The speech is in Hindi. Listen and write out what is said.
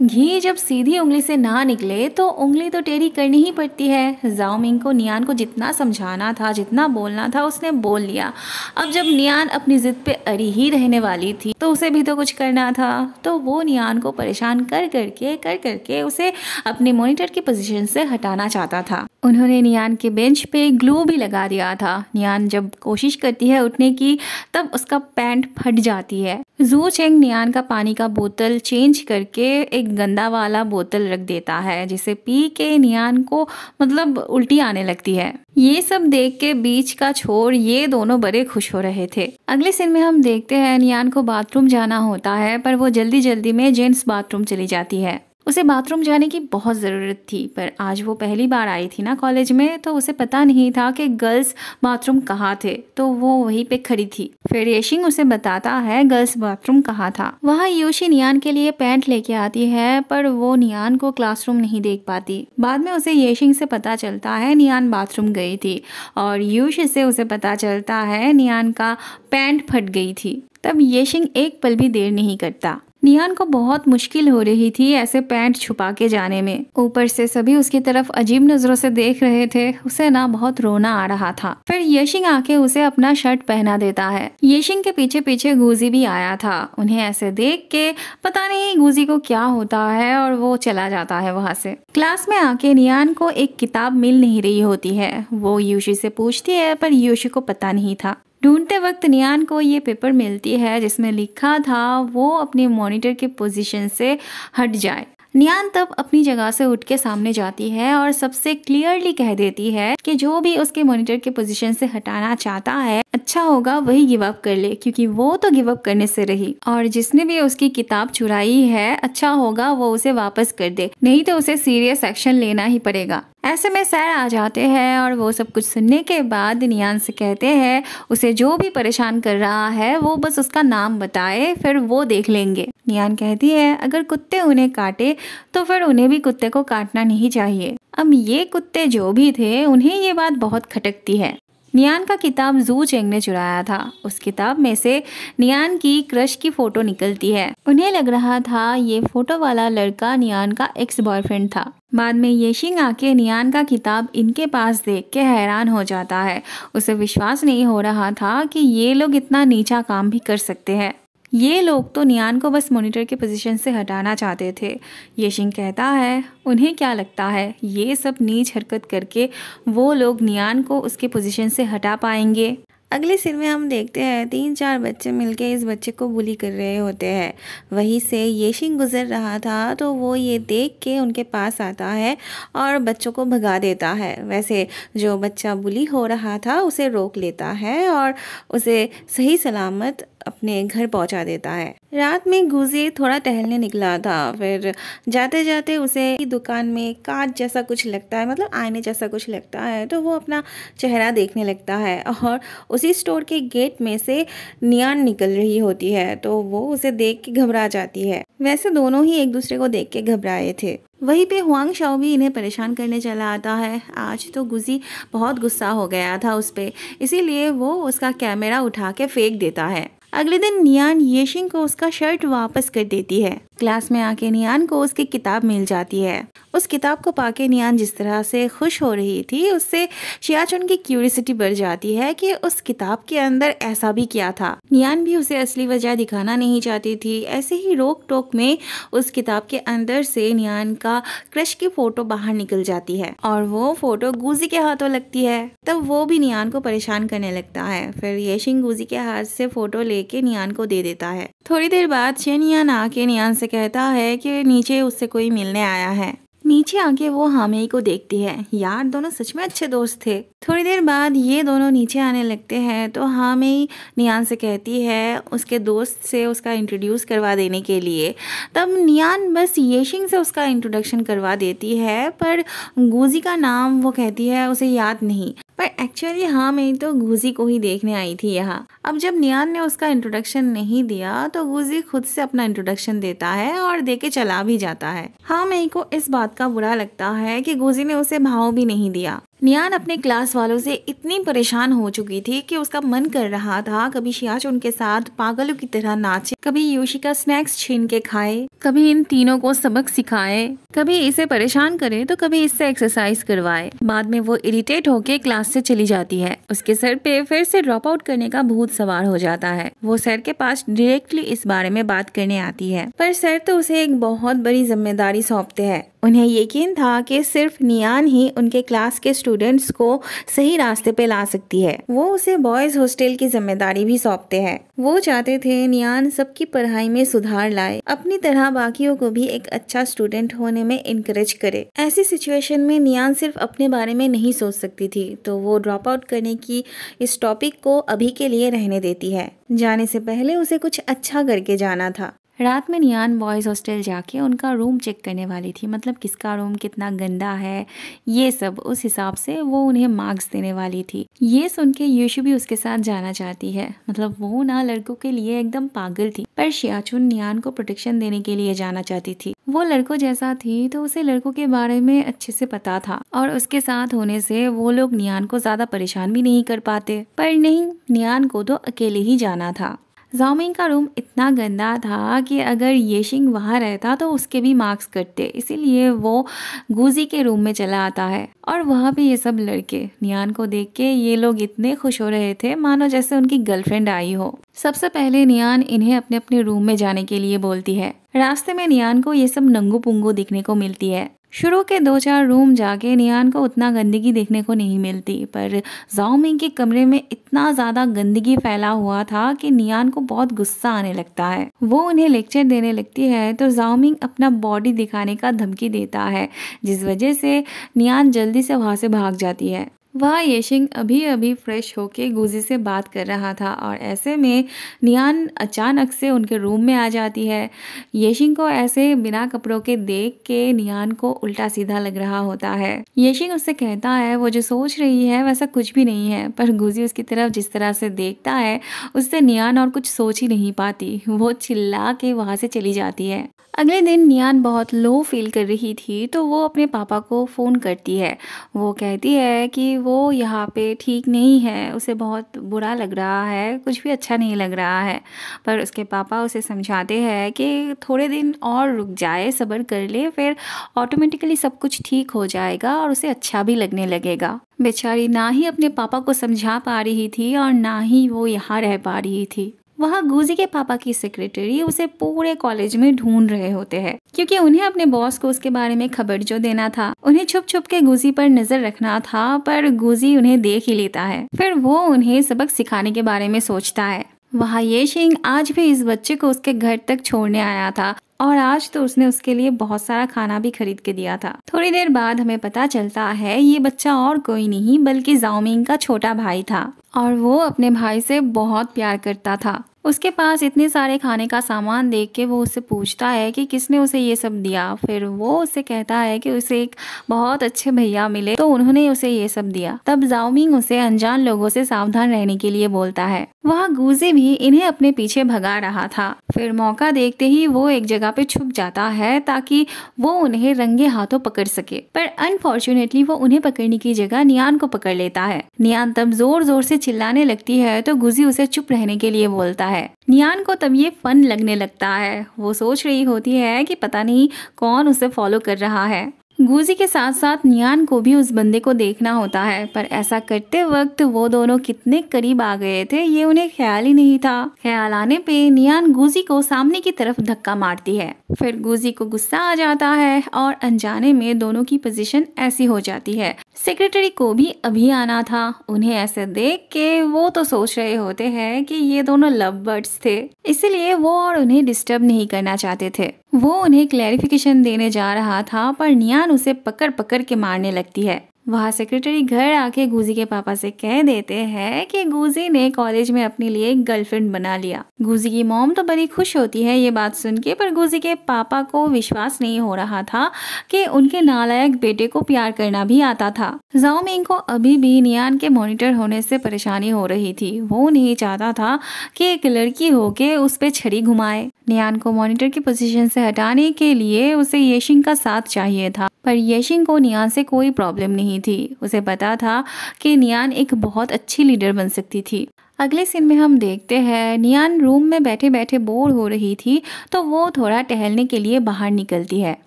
घी जब सीधी उंगली से ना निकले तो उंगली तो टेढ़ी करनी ही पड़ती है। जाओ मिंग को नियान को जितना समझाना था, जितना बोलना था, उसने बोल लिया। अब जब नियान अपनी जिद पे अड़ी ही रहने वाली थी तो उसे भी तो कुछ करना था। तो वो नियान को परेशान कर करके उसे अपने मॉनिटर की पोजीशन से हटाना चाहता था। उन्होंने नियान के बेंच पे ग्लू भी लगा दिया था। नियान जब कोशिश करती है उठने की तब उसका पैंट फट जाती है। जू चेंग नियान का पानी का बोतल चेंज करके एक गंदा वाला बोतल रख देता है, जिसे पी के नियान को मतलब उल्टी आने लगती है। ये सब देख के बीच का छोर ये दोनों बड़े खुश हो रहे थे। अगले सीन में हम देखते हैं नियान को बाथरूम जाना होता है, पर वो जल्दी जल्दी में जेंट्स बाथरूम चली जाती है। उसे बाथरूम जाने की बहुत ज़रूरत थी, पर आज वो पहली बार आई थी ना कॉलेज में, तो उसे पता नहीं था कि गर्ल्स बाथरूम कहाँ थे, तो वो वहीं पे खड़ी थी। फिर येशिंग उसे बताता है गर्ल्स बाथरूम कहाँ था। वहाँ योशी नियान के लिए पैंट लेके आती है, पर वो नियान को क्लासरूम नहीं देख पाती। बाद में उसे येशिंग से पता चलता है नियान बाथरूम गई थी, और यूशी से उसे पता चलता है नियान का पैंट फट गई थी। तब येशिंग एक पल भी देर नहीं करता। नियान को बहुत मुश्किल हो रही थी ऐसे पैंट छुपा के जाने में। ऊपर से सभी उसकी तरफ अजीब नजरों से देख रहे थे। उसे ना बहुत रोना आ रहा था। फिर येशिंग आके उसे अपना शर्ट पहना देता है। येशिंग के पीछे पीछे गुजी भी आया था। उन्हें ऐसे देख के पता नहीं गुजी को क्या होता है और वो चला जाता है वहाँ से। क्लास में आके नियान को एक किताब मिल नहीं रही होती है। वो यूशी से पूछती है, पर यूशी को पता नहीं था। ढूंढते वक्त नियान को ये पेपर मिलती है जिसमें लिखा था वो अपने मॉनिटर के पोजीशन से हट जाए। नियान तब अपनी जगह से उठ के सामने जाती है और सबसे क्लियरली कह देती है कि जो भी उसके मॉनिटर के पोजीशन से हटाना चाहता है अच्छा होगा वही गिव अप कर ले, क्योंकि वो तो गिव अप करने से रही। और जिसने भी उसकी किताब चुराई है अच्छा होगा वो उसे वापस कर दे, नहीं तो उसे सीरियस एक्शन लेना ही पड़ेगा। ऐसे में सर आ जाते हैं और वो सब कुछ सुनने के बाद नियान से कहते हैं उसे जो भी परेशान कर रहा है वो बस उसका नाम बताए, फिर वो देख लेंगे। नियान कहती है अगर कुत्ते उन्हें काटे तो फिर उन्हें भी कुत्ते को काटना नहीं चाहिए। अब ये कुत्ते जो भी थे उन्हें ये बात बहुत खटकती है। नियान का किताब जू चेंग ने चुराया था। उस किताब में से नियान की क्रश की फोटो निकलती है। उन्हें लग रहा था ये फोटो वाला लड़का नियान का एक्स बॉयफ्रेंड था। बाद में येशिंग आके नियान का किताब इनके पास देख के हैरान हो जाता है। उसे विश्वास नहीं हो रहा था कि ये लोग इतना नीचा काम भी कर सकते हैं। ये लोग तो नियान को बस मॉनिटर के पोजीशन से हटाना चाहते थे। येशिंग कहता है उन्हें क्या लगता है ये सब नीच हरकत करके वो लोग नियान को उसके पोजीशन से हटा पाएंगे। अगले सीन में हम देखते हैं 3-4 बच्चे मिलके इस बच्चे को बुली कर रहे होते हैं। वहीं से येशिंग गुजर रहा था तो वो ये देख के उनके पास आता है और बच्चों को भगा देता है। वैसे जो बच्चा बुली हो रहा था उसे रोक लेता है और उसे सही सलामत अपने घर पहुंचा देता है। रात में गुजी थोड़ा टहलने निकला था। फिर जाते जाते उसे दुकान में कांच जैसा कुछ लगता है, मतलब आईने जैसा कुछ लगता है, तो वो अपना चेहरा देखने लगता है और उसी स्टोर के गेट में से नियान निकल रही होती है, तो वो उसे देख के घबरा जाती है। वैसे दोनों ही एक दूसरे को देख के घबराए थे। वहीं पे हुआंग शाओ भी इन्हें परेशान करने चला आता है। आज तो गुजी बहुत गुस्सा हो गया था उस पे, इसीलिए वो उसका कैमरा उठा के फेंक देता है। अगले दिन नियान येशिंग को उसका शर्ट वापस कर देती है। क्लास में आके नियान को उसकी किताब मिल जाती है। उस किताब को पाके नियान जिस तरह से खुश हो रही थी उससे शियाचुन की क्यूरियोसिटी बढ़ जाती है कि उस किताब के अंदर ऐसा भी क्या था। नियान भी उसे असली वजह दिखाना नहीं चाहती थी। ऐसे ही रोक टोक में उस किताब के अंदर से नियान का क्रश की फोटो बाहर निकल जाती है और वो फोटो गुजी के हाथों लगती है। तब वो भी नियान को परेशान करने लगता है। फिर येशिंग गुजी के हाथ से फोटो लेके नियान को दे देता है। थोड़ी देर बाद शेनियान आके नियान से कहता है कि नीचे उससे कोई मिलने आया है। नीचे आके वो हामेई को देखती है। यार दोनों सच में अच्छे दोस्त थे। थोड़ी देर बाद ये दोनों नीचे आने लगते हैं तो हामेई नियान से कहती है उसके दोस्त से उसका इंट्रोड्यूस करवा देने के लिए। तब नियान बस येशिंग से उसका इंट्रोडक्शन करवा देती है, पर गुजी का नाम वो कहती है उसे याद नहीं। पर एक्चुअली हामेई तो गुजी को ही देखने आई थी यहाँ। अब जब नियान ने उसका इंट्रोडक्शन नहीं दिया तो गुजी खुद से अपना इंट्रोडक्शन देता है और देके चला भी जाता है। हामेई को इस बात का बुरा लगता है कि गुजी ने उसे भाव भी नहीं दिया। नियान अपने क्लास वालों से इतनी परेशान हो चुकी थी कि उसका मन कर रहा था कभी शियाचुन के साथ पागलों की तरह नाचे, कभी योशिका स्नैक्स छीन के खाए, कभी इन तीनों को सबक सिखाए, कभी इसे परेशान करे तो कभी इससे एक्सरसाइज करवाए। बाद में वो इरिटेट होके क्लास से चली जाती है। उसके सर पे फिर से ड्रॉप आउट करने का भूत सवार हो जाता है। वो सर के पास डायरेक्टली इस बारे में बात करने आती है, पर सर तो उसे एक बहुत बड़ी जिम्मेदारी सौंपते हैं। उन्हें यकीन था कि सिर्फ नियान ही उनके क्लास के स्टूडेंट्स को सही रास्ते पे ला सकती है। वो उसे बॉयज हॉस्टल की जिम्मेदारी भी सौंपते हैं। वो चाहते थे नियान सबकी पढ़ाई में सुधार लाए, अपनी तरह बाकियों को भी एक अच्छा स्टूडेंट होने में इनकरेज करे। ऐसी सिचुएशन में नियान सिर्फ अपने बारे में नहीं सोच सकती थी, तो वो ड्रॉप आउट करने की इस टॉपिक को अभी के लिए रहने देती है। जाने से पहले उसे कुछ अच्छा करके जाना था। रात में नियान बॉयज़ हॉस्टल जाके उनका रूम चेक करने वाली थी, मतलब किसका रूम कितना गंदा है ये सब, उस हिसाब से वो उन्हें मार्क्स देने वाली थी। ये सुन के यूशु भी उसके साथ जाना चाहती है, मतलब वो ना लड़कों के लिए एकदम पागल थी, पर शियाचुन नियान को प्रोटेक्शन देने के लिए जाना चाहती थी। वो लड़कों जैसा थी तो उसे लड़कों के बारे में अच्छे से पता था और उसके साथ होने से वो लोग नियान को ज्यादा परेशान भी नहीं कर पाते। पर नहीं, नियान को तो अकेले ही जाना था। ज़ाओमिंग का रूम इतना गंदा था कि अगर येशिंग वहाँ रहता तो उसके भी मार्क्स कटते, इसीलिए वो गुजी के रूम में चला आता है और वहाँ पे ये सब लड़के नियान को देख के ये लोग इतने खुश हो रहे थे मानो जैसे उनकी गर्लफ्रेंड आई हो। सबसे पहले नियान इन्हें अपने अपने रूम में जाने के लिए बोलती है। रास्ते में नियान को ये सब नंगू पुंगू दिखने को मिलती है। शुरू के 2-4 रूम जाके नियान को उतना गंदगी देखने को नहीं मिलती, पर ज़ाओमिंग के कमरे में इतना ज़्यादा गंदगी फैला हुआ था कि नियान को बहुत गुस्सा आने लगता है। वो उन्हें लेक्चर देने लगती है तो ज़ाओमिंग अपना बॉडी दिखाने का धमकी देता है, जिस वजह से नियान जल्दी से वहाँ से भाग जाती है। वह येशिंग अभी अभी फ्रेश होके गुजी से बात कर रहा था और ऐसे में नियान अचानक से उनके रूम में आ जाती है। येशिंग को ऐसे बिना कपड़ों के देख के नियान को उल्टा सीधा लग रहा होता है। येशिंग उससे कहता है वो जो सोच रही है वैसा कुछ भी नहीं है, पर गुजी उसकी तरफ जिस तरह से देखता है उससे नियान और कुछ सोच ही नहीं पाती। वो चिल्ला के वहाँ से चली जाती है। अगले दिन नियान बहुत लो फील कर रही थी तो वो अपने पापा को फ़ोन करती है। वो कहती है कि वो यहाँ पे ठीक नहीं है, उसे बहुत बुरा लग रहा है, कुछ भी अच्छा नहीं लग रहा है। पर उसके पापा उसे समझाते हैं कि थोड़े दिन और रुक जाए, सब्र कर ले, फिर ऑटोमेटिकली सब कुछ ठीक हो जाएगा और उसे अच्छा भी लगने लगेगा। बेचारी ना ही अपने पापा को समझा पा रही थी और ना ही वो यहाँ रह पा रही थी। वहाँ गुजी के पापा की सेक्रेटरी उसे पूरे कॉलेज में ढूंढ रहे होते हैं, क्योंकि उन्हें अपने बॉस को उसके बारे में खबर जो देना था। उन्हें छुप छुप के गुजी पर नजर रखना था, पर गुजी उन्हें देख ही लेता है। फिर वो उन्हें सबक सिखाने के बारे में सोचता है। वहाँ येशिंग आज भी इस बच्चे को उसके घर तक छोड़ने आया था और आज तो उसने उसके लिए बहुत सारा खाना भी खरीद के दिया था। थोड़ी देर बाद हमें पता चलता है ये बच्चा और कोई नहीं बल्कि ज़ाओमिंग का छोटा भाई था और वो अपने भाई से बहुत प्यार करता था। उसके पास इतने सारे खाने का सामान देख के वो उससे पूछता है कि किसने उसे ये सब दिया। फिर वो उससे कहता है कि उसे एक बहुत अच्छे भैया मिले तो उन्होंने उसे ये सब दिया। तब ज़ाओमिंग उसे अनजान लोगों से सावधान रहने के लिए बोलता है। वहाँ गुजी भी इन्हें अपने पीछे भगा रहा था। फिर मौका देखते ही वो एक जगह पे छुप जाता है ताकि वो उन्हें रंगे हाथों पकड़ सके, पर अनफॉर्चुनेटली वो उन्हें पकड़ने की जगह नियान को पकड़ लेता है। नियान तब जोर जोर से चिल्लाने लगती है तो गुजी उसे चुप रहने के लिए बोलता है। नियान को तब ये फन लगने लगता है। वो सोच रही होती है कि पता नहीं कौन उसे फॉलो कर रहा है। गुजी के साथ साथ नियान को भी उस बंदे को देखना होता है, पर ऐसा करते वक्त वो दोनों कितने करीब आ गए थे ये उन्हें ख्याल ही नहीं था। ख्याल आने पे नियान गुजी को सामने की तरफ धक्का मारती है। फिर गुजी को गुस्सा आ जाता है और अनजाने में दोनों की पोजीशन ऐसी हो जाती है। सेक्रेटरी को भी अभी आना था। उन्हें ऐसे देख के वो तो सोच रहे होते हैं कि ये दोनों लव बर्ड्स थे, इसलिए वो और उन्हें डिस्टर्ब नहीं करना चाहते थे। वो उन्हें क्लैरिफिकेशन देने जा रहा था, पर नियान उसे पकड़ पकड़ के मारने लगती है। वहाँ सेक्रेटरी घर आके गुजी के पापा से कह देते हैं कि गुजी ने कॉलेज में अपने लिए एक गर्लफ्रेंड बना लिया। गुजी की मॉम तो बड़ी खुश होती है ये बात सुन के, पर गुजी के पापा को विश्वास नहीं हो रहा था कि उनके नालायक बेटे को प्यार करना भी आता था। ज़ाओमिंग को अभी भी नियान के मॉनिटर होने से परेशानी हो रही थी। वो नहीं चाहता था कि एक लड़की होके उस पे छड़ी घुमाए। नियान को मॉनिटर की पोजीशन से हटाने के लिए उसे येशिंग का साथ चाहिए था। पर येशिंग को नियान से कोई प्रॉब्लम नहीं थी। उसे पता था कि नियान एक बहुत अच्छी लीडर बन सकती थी। अगले सीन में हम देखते हैं नियान रूम में बैठे बैठे बोर हो रही थी तो वो थोड़ा टहलने के लिए बाहर निकलती है।